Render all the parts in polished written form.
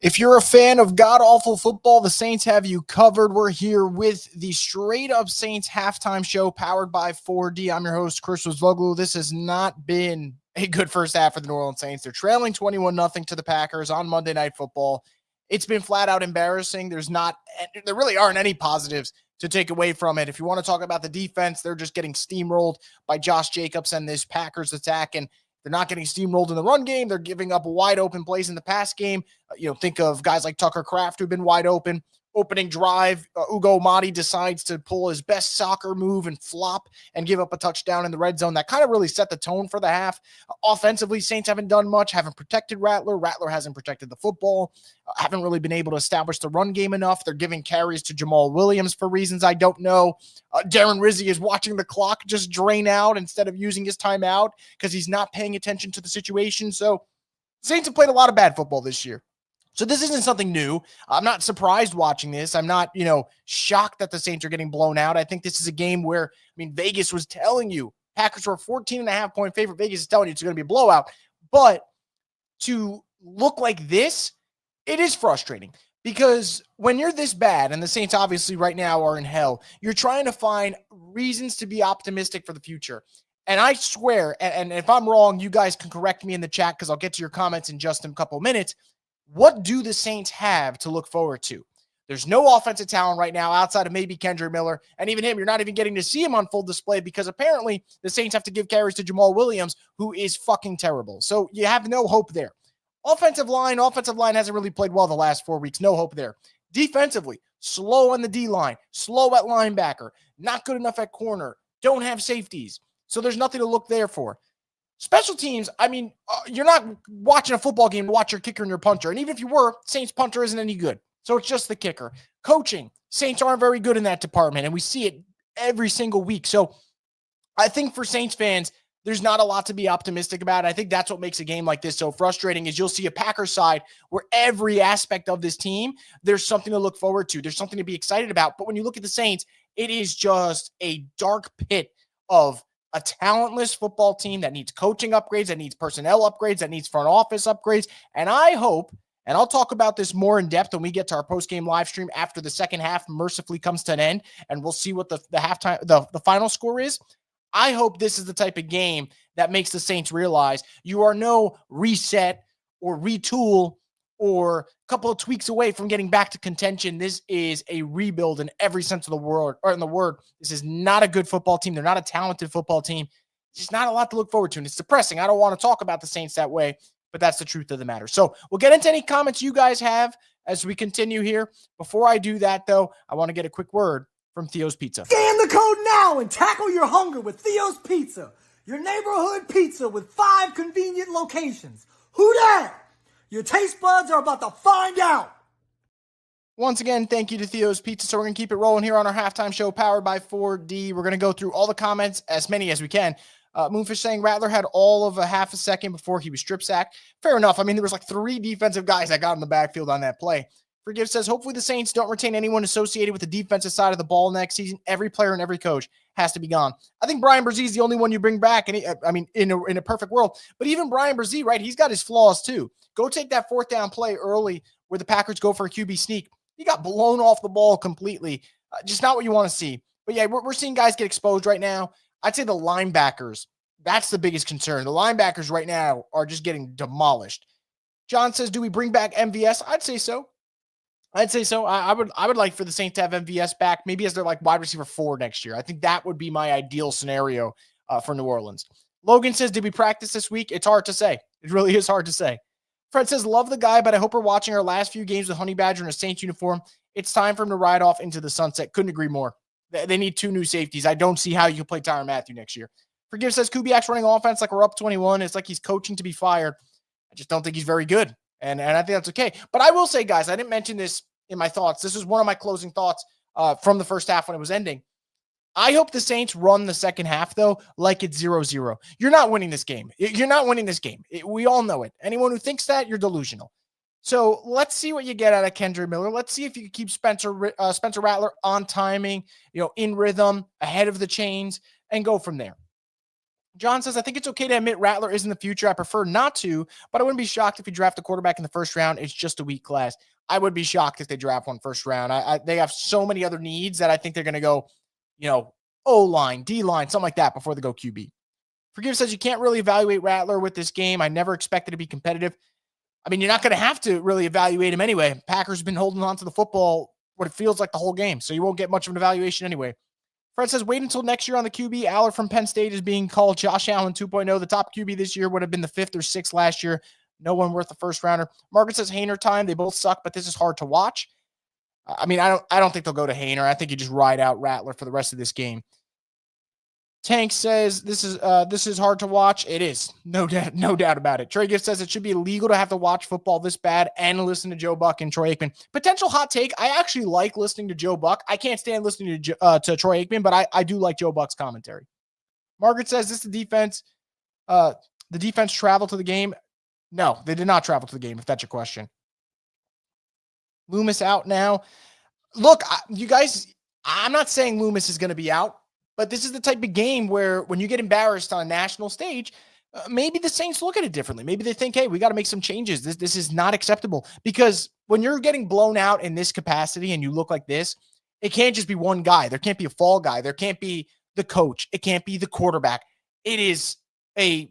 If you're a fan of god-awful football, the Saints have you covered. We're here with the Straight Up Saints halftime show powered by 4D. I'm your host, Chris Voglu. This has not been a good first half for the New Orleans Saints. They're trailing 21-0 to the Packers on Monday Night Football. It's been flat out embarrassing. There really aren't any positives to take away from it. If you want to talk about the defense, they're just getting steamrolled by Josh Jacobs and this Packers attack, and they're not getting steamrolled in the run game. They're giving up wide open plays in the pass game. Think of guys like Tucker Kraft who've been wide open. Opening drive, Ugo Amadi decides to pull his best soccer move and flop and give up a touchdown in the red zone. That kind of really set the tone for the half. Offensively, Saints haven't done much, haven't protected Rattler. Rattler hasn't protected the football, haven't really been able to establish the run game enough. They're giving carries to Jamal Williams for reasons I don't know. Darren Rizzi is watching the clock just drain out instead of using his timeout because he's not paying attention to the situation. So Saints have played a lot of bad football this year. So this isn't something new. I'm not surprised watching this. I'm not, shocked that the Saints are getting blown out. I think this is a game where, Vegas was telling you, Packers were a 14.5-point favorite. Vegas is telling you it's going to be a blowout. But to look like this, it is frustrating because when you're this bad, and the Saints obviously right now are in hell, you're trying to find reasons to be optimistic for the future. And I swear, and if I'm wrong, you guys can correct me in the chat because I'll get to your comments in just a couple minutes. What do the Saints have to look forward to? There's no offensive talent right now outside of maybe Kendre Miller. And even him, you're not even getting to see him on full display because apparently the Saints have to give carries to Jamal Williams, who is fucking terrible. So you have no hope there. Offensive line hasn't really played well the last 4 weeks. No hope there. Defensively, slow on the D-line, slow at linebacker, not good enough at corner, don't have safeties. So there's nothing to look there for. Special teams, you're not watching a football game to watch your kicker and your punter. And even if you were, Saints punter isn't any good. So it's just the kicker. Coaching, Saints aren't very good in that department, and we see it every single week. So I think for Saints fans, there's not a lot to be optimistic about. I think that's what makes a game like this so frustrating is you'll see a Packers side where every aspect of this team, there's something to look forward to. There's something to be excited about. But when you look at the Saints, it is just a dark pit of a talentless football team that needs coaching upgrades, that needs personnel upgrades, that needs front office upgrades. And I hope, and I'll talk about this more in depth when we get to our post-game live stream after the second half mercifully comes to an end, and we'll see what the final score is. I hope this is the type of game that makes the Saints realize you are no reset or retool or a couple of tweaks away from getting back to contention. This is a rebuild in every sense of the word, or in the word. This is not a good football team. They're not a talented football team. It's just not a lot to look forward to, and it's depressing. I don't want to talk about the Saints that way, but that's the truth of the matter. So we'll get into any comments you guys have as we continue here. Before I do that, though, I want to get a quick word from Theo's Pizza. Scan the code now and tackle your hunger with Theo's Pizza, your neighborhood pizza with 5 convenient locations. Who dat? Your taste buds are about to find out. Once again, thank you to Theo's Pizza. So we're going to keep it rolling here on our halftime show powered by 4D. We're going to go through all the comments, as many as we can. Moonfish saying Rattler had all of a half a second before he was strip sacked. Fair enough. There was like 3 defensive guys that got in the backfield on that play. Forgive says, hopefully the Saints don't retain anyone associated with the defensive side of the ball next season. Every player and every coach has to be gone. I think Brian Brzee is the only one you bring back, and in a perfect world. But even Brian Brzee, right, he's got his flaws too. Go take that 4th down play early where the Packers go for a QB sneak. He got blown off the ball completely. Just not what you want to see. But yeah, we're seeing guys get exposed right now. I'd say the linebackers, that's the biggest concern. The linebackers right now are just getting demolished. John says, do we bring back MVS? I'd say so. I would like for the Saints to have MVS back, maybe as their wide receiver 4 next year. I think that would be my ideal scenario for New Orleans. Logan says, did we practice this week? It's hard to say. It really is hard to say. Fred says, love the guy, but I hope we're watching our last few games with Honey Badger in a Saints uniform. It's time for him to ride off into the sunset. Couldn't agree more. They need 2 new safeties. I don't see how you can play Tyrann Mathieu next year. Forgive says, Kubiak's running offense like we're up 21. It's like he's coaching to be fired. I just don't think he's very good. And I think that's okay. But I will say, guys, I didn't mention this in my thoughts. This is one of my closing thoughts from the first half when it was ending. I hope the Saints run the second half, though, like it's 0-0. You're not winning this game. You're not winning this game. We all know it. Anyone who thinks that, you're delusional. So let's see what you get out of Kendre Miller. Let's see if you can keep Spencer Rattler on timing, in rhythm, ahead of the chains, and go from there. John says, I think it's okay to admit Rattler is in the future. I prefer not to, but I wouldn't be shocked if you draft a quarterback in the first round. It's just a weak class. I would be shocked if they draft one first round. They have so many other needs that I think they're going to go, O-line, D-line, something like that before they go QB. Forgive says you can't really evaluate Rattler with this game. I never expected to be competitive. I mean, you're not going to have to really evaluate him anyway. Packers have been holding on to the football what it feels like the whole game, so you won't get much of an evaluation anyway. Fred says, wait until next year on the QB. Aller from Penn State is being called Josh Allen 2.0. The top QB this year would have been the 5th or 6th last year. No one worth the first rounder. Margaret says, Hainer time. They both suck, but this is hard to watch. I mean, I don't think they'll go to Hainer. I think you just ride out Rattler for the rest of this game. Tank says this is hard to watch. It is. No doubt about it. Trey Gift says it should be illegal to have to watch football this bad and listen to Joe Buck and Troy Aikman. Potential hot take. I actually like listening to Joe Buck. I can't stand listening to Troy Aikman, but I do like Joe Buck's commentary. Margaret says this is the defense. The defense traveled to the game. No, they did not travel to the game, if that's your question. Loomis out now. Look, you guys, I'm not saying Loomis is going to be out. But this is the type of game where when you get embarrassed on a national stage, maybe the Saints look at it differently. Maybe they think, hey, we got to make some changes. This is not acceptable. Because when you're getting blown out in this capacity and you look like this, it can't just be one guy. There can't be a fall guy. There can't be the coach. It can't be the quarterback. It is a,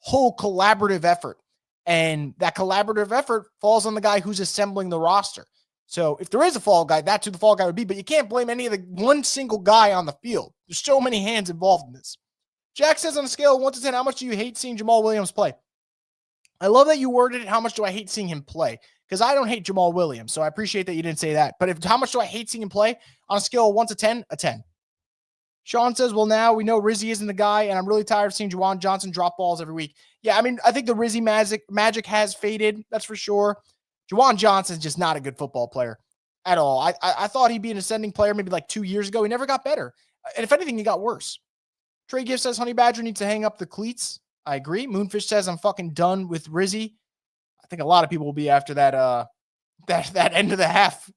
whole collaborative effort. And that collaborative effort falls on the guy who's assembling the roster. So if there is a fall guy, that's who the fall guy would be. But you can't blame any of the one single guy on the field. There's so many hands involved in this. Jack says on a scale of 1 to 10, how much do you hate seeing Jamal Williams play? I love that you worded it, how much do I hate seeing him play? Because I don't hate Jamal Williams, so I appreciate that you didn't say that. But how much do I hate seeing him play? On a scale of 1 to 10, a 10. Sean says, well, now we know Rizzy isn't the guy, and I'm really tired of seeing Juwan Johnson drop balls every week. Yeah, I mean, I think the Rizzy magic has faded, that's for sure. Juwan Johnson's just not a good football player at all. I thought he'd be an ascending player maybe like 2 years ago. He never got better. And if anything, he got worse. Trey Gift says Honey Badger needs to hang up the cleats. I agree. Moonfish says I'm fucking done with Rizzy. I think a lot of people will be after that that end of the half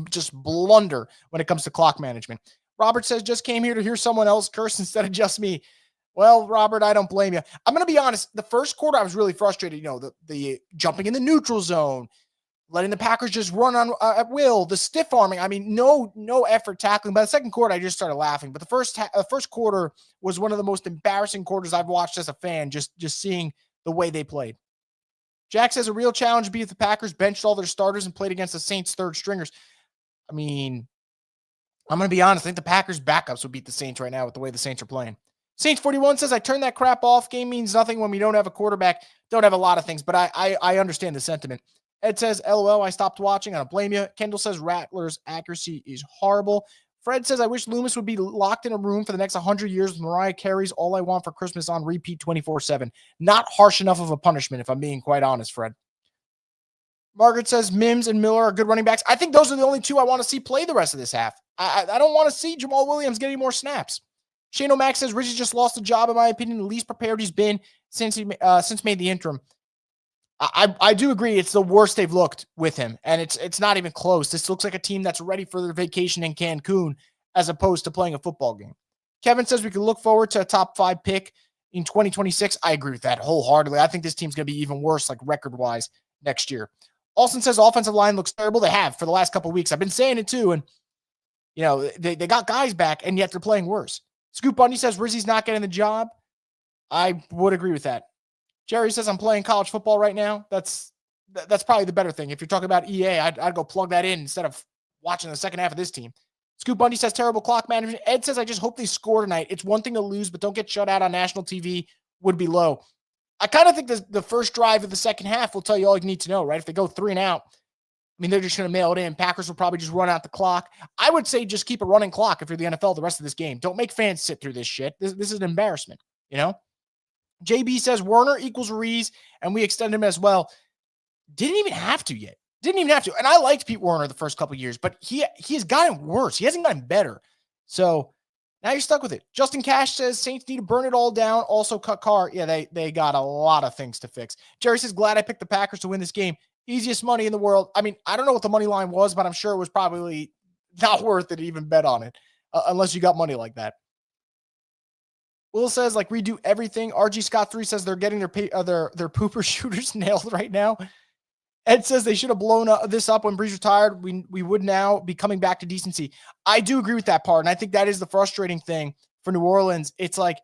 just blunder when it comes to clock management. Robert says just came here to hear someone else curse instead of just me. Well, Robert, I don't blame you. I'm going to be honest. The first quarter, I was really frustrated. The jumping in the neutral zone, letting the Packers just run on at will, the stiff arming. I mean, no effort tackling. By the second quarter, I just started laughing. But the first quarter was one of the most embarrassing quarters I've watched as a fan, just seeing the way they played. Jack says a real challenge would be if the Packers benched all their starters and played against the Saints' third stringers. I mean, I'm going to be honest. I think the Packers' backups would beat the Saints right now with the way the Saints are playing. Saints 41 says, I turned that crap off. Game means nothing when we don't have a quarterback. Don't have a lot of things, but I understand the sentiment. Ed says, LOL, I stopped watching. I don't blame you. Kendall says, Rattler's accuracy is horrible. Fred says, I wish Loomis would be locked in a room for the next 100 years with Mariah Carey's All I Want for Christmas on repeat 24/7. Not harsh enough of a punishment, if I'm being quite honest, Fred. Margaret says, Mims and Miller are good running backs. I think those are the only two I want to see play the rest of this half. I don't want to see Jamal Williams get any more snaps. Shane O'Mac says Rizzy just lost a job, in my opinion, the least prepared he's been since made the interim. I do agree it's the worst they've looked with him, and it's not even close. This looks like a team that's ready for their vacation in Cancun as opposed to playing a football game. Kevin says we can look forward to a top 5 pick in 2026. I agree with that wholeheartedly. I think this team's going to be even worse, like record-wise, next year. Austin says offensive line looks terrible. They have for the last couple of weeks. I've been saying it too, and they got guys back, and yet they're playing worse. Scoop Bundy says Rizzy's not getting the job. I would agree with that. Jerry says I'm playing college football right now. That's probably the better thing. If you're talking about EA, I'd go plug that in instead of watching the second half of this team. Scoop Bundy says terrible clock management. Ed says I just hope they score tonight. It's one thing to lose, but don't get shut out on national TV would be low. I kind of think the first drive of the second half will tell you all you need to know, right? If they go 3 and out, I mean, they're just going to mail it in. Packers will probably just run out the clock. I would say just keep a running clock if you're the NFL the rest of this game. Don't make fans sit through this shit. This is an embarrassment, JB says Werner equals Reese, and we extend him as well. Didn't even have to yet. Didn't even have to. And I liked Pete Werner the first couple of years, but he has gotten worse. He hasn't gotten better. So now you're stuck with it. Justin Cash says Saints need to burn it all down. Also cut Carr. Yeah, they got a lot of things to fix. Jerry says, glad I picked the Packers to win this game. Easiest money in the world. I mean, I don't know what the money line was, but I'm sure it was probably not worth it to even bet on it, unless you got money like that. Will says, like, redo everything. RG Scott 3 says they're getting their pooper shooters nailed right now. Ed says they should have blown this up when Brees retired. We would now be coming back to decency. I do agree with that part, and I think that is the frustrating thing for New Orleans. It's like,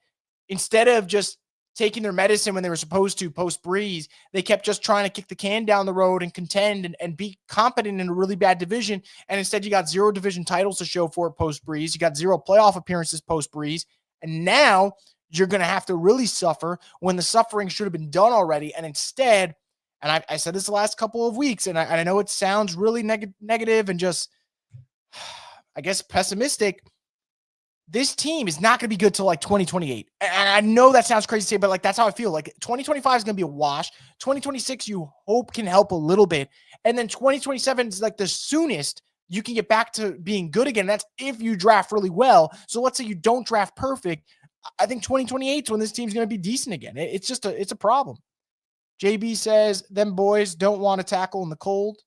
instead of just taking their medicine when they were supposed to post Brees, they kept just trying to kick the can down the road and contend and be competent in a really bad division. And instead, you got 0 division titles to show for it post Brees. You got 0 playoff appearances post Brees. And now you're going to have to really suffer when the suffering should have been done already. And instead, and I said this the last couple of weeks, and I know it sounds really negative and just, I guess, pessimistic. This team is not going to be good till like 2028. And I know that sounds crazy to say, but like, that's how I feel. Like 2025 is going to be a wash. 2026, you hope can help a little bit. And then 2027 is like the soonest you can get back to being good again. That's if you draft really well. So let's say you don't draft perfect. I think 2028 is when this team's going to be decent again. It's a problem. JB says, them boys don't want to tackle in the cold.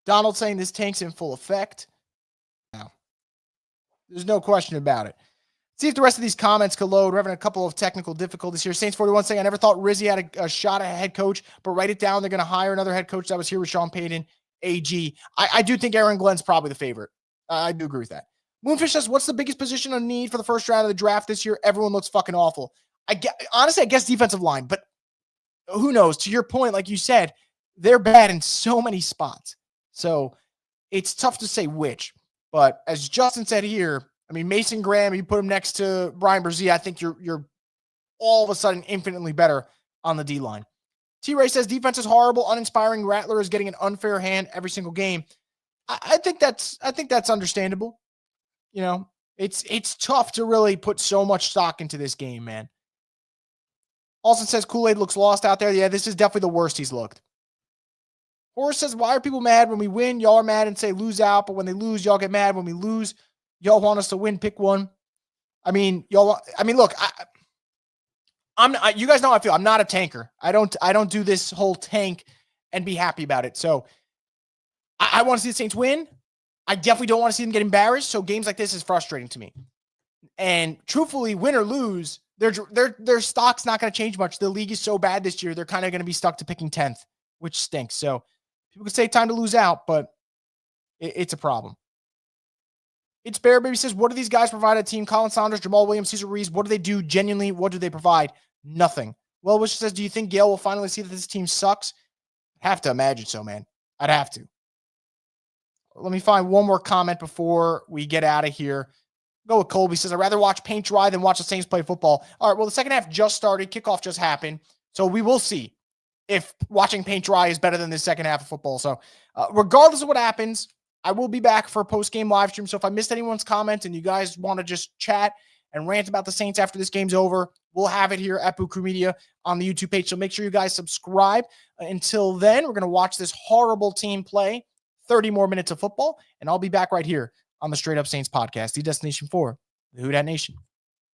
Donald saying this tank's in full effect. Now, there's no question about it. See if the rest of these comments could load. We're having a couple of technical difficulties here. Saints 41 saying, I never thought Rizzy had a shot at a head coach, but write it down. They're going to hire another head coach that was here with Sean Payton, AG. I do think Aaron Glenn's probably the favorite. I do agree with that. Moonfish says, what's the biggest position of need for the first round of the draft this year? Everyone looks fucking awful. Honestly, I guess defensive line, but who knows? To your point, like you said, they're bad in so many spots. So it's tough to say which. But as Justin said here, I mean, Mason Graham, you put him next to Brian Brzee, I think you're all of a sudden infinitely better on the D-line. T-Ray says defense is horrible, uninspiring. Rattler is getting an unfair hand every single game. I think that's understandable. You know, it's tough to really put so much stock into this game, man. Austin says Kool-Aid looks lost out there. Yeah, this is definitely the worst he's looked. Horace says, why are people mad when we win? Y'all are mad and say lose out, but when they lose, y'all get mad. When we lose, y'all want us to win. Pick one. I mean, look, you guys know how I feel. I'm not a tanker. I don't do this whole tank and be happy about it. So I want to see the Saints win. I definitely don't want to see them get embarrassed. So games like this is frustrating to me. And truthfully, win or lose, their stock's not going to change much. The league is so bad this year, they're kind of going to be stuck to picking 10th, which stinks. So people could say time to lose out, but it's a problem. It's Bear Baby says, what do these guys provide a team? Colin Saunders, Jamal Williams, Cesar Ruiz. What do they do genuinely? What do they provide? Nothing. Well, Wish says, do you think Gail will finally see that this team sucks? I have to imagine so, man. I'd have to. Let me find one more comment before we get out of here. Go with Colby. Says, I'd rather watch paint dry than watch the Saints play football. All right, well, the second half just started. Kickoff just happened. So we will see if watching paint dry is better than the second half of football. So regardless of what happens, I will be back for a post-game live stream. So if I missed anyone's comment and you guys want to just chat and rant about the Saints after this game's over, we'll have it here at Boo Crew Media on the YouTube page. So make sure you guys subscribe. Until then, we're going to watch this horrible team play 30 more minutes of football, and I'll be back right here on the Straight Up Saints podcast, the destination for the Who Dat Nation.